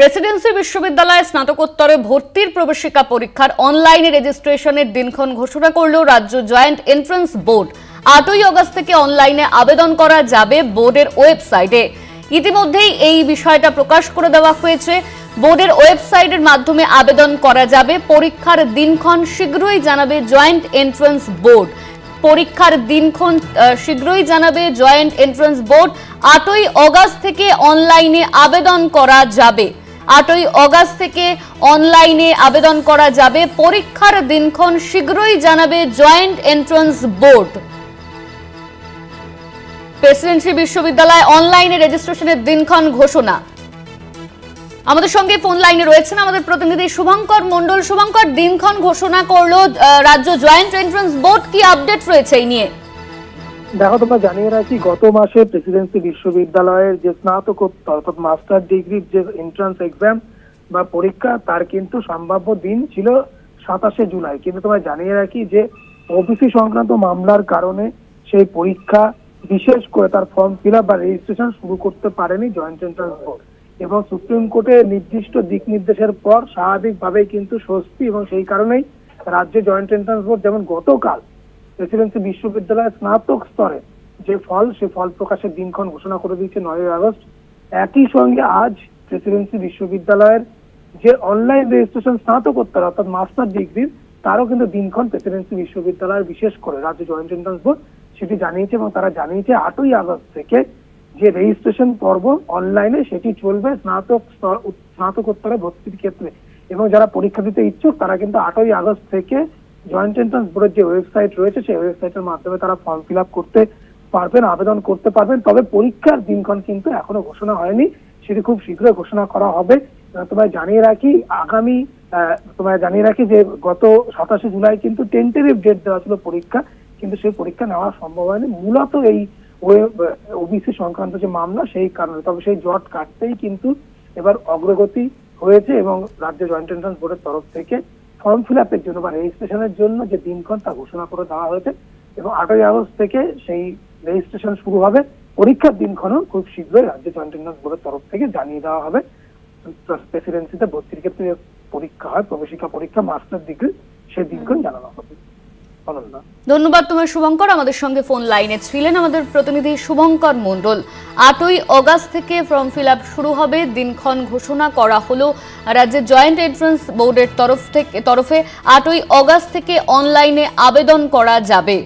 Presidency বিশ্ববিদ্যালয়ে স্নাতকোত্তরে ভর্তির প্রবেশিকা পরীক্ষার অনলাইনে রেজিস্ট্রেশনের দিনক্ষণ ঘোষণা করল রাজ্য জয়েন্ট এন্ট্রান্স বোর্ড। 8ই আগস্ট থেকে অনলাইনে আবেদন করা যাবে বোর্ডের ওয়েবসাইটে। ইতিমধ্যেই এই বিষয়টা প্রকাশ করে দেওয়া হয়েছে। বোর্ডের ওয়েবসাইটের মাধ্যমে আবেদন করা যাবে। পরীক্ষার দিনক্ষণ শীঘ্রই জানাবে জয়েন্ট এন্ট্রান্স বোর্ড। পরীক্ষার দিনক্ষণ শীঘ্রই জানাবে জয়েন্ট এন্ট্রান্স বোর্ড। 8ই আগস্ট থেকে অনলাইনে আবেদন করা যাবে। 8ই আগস্ট থেকে অনলাইনে আবেদন করা যাবে। পরীক্ষার দিনক্ষণ শীঘ্রই জানাবে জয়েন্ট এন্ট্রান্স বোর্ড। প্রেসিডেন্সি বিশ্ববিদ্যালয় অনলাইনে রেজিস্ট্রেশনের দিনক্ষণ ঘোষণা। আমাদের সঙ্গে ফোন লাইনে রয়েছেন আমাদের প্রতিনিধি শুভঙ্কর মণ্ডল। শুভঙ্কর, দিনক্ষণ ঘোষণা করলো রাজ্য জয়েন্ট এন্ট্রান্স বোর্ড, কি আপডেট রয়েছে এই নিয়ে? দেখো, তোমরা জানিয়ে রাখি, গত মাসে প্রেসিডেন্সি বিশ্ববিদ্যালয়ের যে স্নাতকোত্তর অর্থাৎ মাস্টার ডিগ্রির যে এন্ট্রান্স এক্সাম বা পরীক্ষা, তার কিন্তু সম্ভাব্য দিন ছিল 27শে জুলাই। কিন্তু তোমরা জানিয়ে রাখি যে ওবিসি সংক্রান্ত মামলার কারণে সেই পরীক্ষা, বিশেষ করে তার ফর্ম ফিল আপ বা রেজিস্ট্রেশন শুরু করতে পারেনি জয়েন্ট এন্ট্রান্স বোর্ড। এবং সুপ্রিম কোর্টে নির্দিষ্ট দিক নির্দেশের পর স্বাভাবিকভাবেই কিন্তু স্বস্তি, এবং সেই কারণেই রাজ্য জয়েন্ট এন্ট্রান্স বোর্ড যেমন গতকাল প্রেসিডেন্সি বিশ্ববিদ্যালয়ের স্নাতক স্তরে যে ফল, সে ফল প্রকাশের দিনক্ষণ ঘোষণা করে দিয়েছে 9ই আগস্ট। একই সঙ্গে আজ প্রেসিডেন্সি বিশ্ববিদ্যালয়ের যে অনলাইন রেজিস্ট্রেশন স্নাতকোত্তর অর্থাৎ মাস্টার ডিগ্রির, তারও কিন্তু দিনক্ষণ প্রেসিডেন্সি বিশ্ববিদ্যালয়ের বিশেষ করে রাজ্য জয়েন্ট এন্ট্রান্স বোর্ড সেটি জানিয়েছে। এবং তারা জানিয়েছে 8ই আগস্ট থেকে যে রেজিস্ট্রেশন পর্ব অনলাইনে সেটি চলবে স্নাতকোত্তরে ভর্তির ক্ষেত্রে। এবং যারা পরীক্ষা দিতে ইচ্ছুক তারা কিন্তু 8ই আগস্ট থেকে জয়েন্ট এন্ট্রান্স বোর্ডের যে ওয়েবসাইট রয়েছে সেই ওয়েবসাইটের মাধ্যমে তারা ফর্ম ফিল আপ করতে পারবেন, আবেদন করতে পারবেন। তবে পরীক্ষার দিনক্ষণ কিন্তু এখনো ঘোষণা হয়নি, সেটি খুব শীঘ্রই ঘোষণা করা হবে। তোমায় জানিয়ে রাখি যে গত 27শে জুলাই কিন্তু টেন্টেটিভ ডেট দেওয়া ছিল পরীক্ষা, কিন্তু সেই পরীক্ষা নেওয়া সম্ভব হয়নি মূলত এই ওবিসি সংক্রান্ত যে মামলা, সেই কারণে। তবে সেই জট কাটতেই কিন্তু এবার অগ্রগতি হয়েছে এবং রাজ্য জয়েন্ট এন্ট্রান্স বোর্ডের তরফ থেকে ফর্ম ফিল আপের জন্য বা রেজিস্ট্রেশনের জন্য যে দিনক্ষণ তা ঘোষণা করে দেওয়া হয়েছে। এবং 8ই আগস্ট থেকে সেই রেজিস্ট্রেশন শুরু হবে। পরীক্ষার দিনক্ষণও খুব শীঘ্রই রাজ্য জয়েন্ট এন্ট্রান্স বোর্ডের তরফ থেকে জানিয়ে দেওয়া হবে। প্রেসিডেন্সিতে ভর্তির ক্ষেত্রে পরীক্ষা হয়, প্রবেশিকা পরীক্ষা মাস্টার ডিগ্রি, সেই দিনক্ষণ জানানো হবে। ধন্যবাদ তোমার শুভঙ্কর। আমাদের সঙ্গে ফোন লাইনে ছিলেন আমাদের প্রতিনিধি শুভঙ্কর মণ্ডল। 8ই আগস্ট থেকে ফর্ম ফিল আপ শুরু হবে, দিনক্ষণ ঘোষণা করা হলো রাজ্যের জয়েন্ট এন্ট্রান্স বোর্ডের তরফে। 8ই আগস্ট থেকে অনলাইনে আবেদন করা যাবে।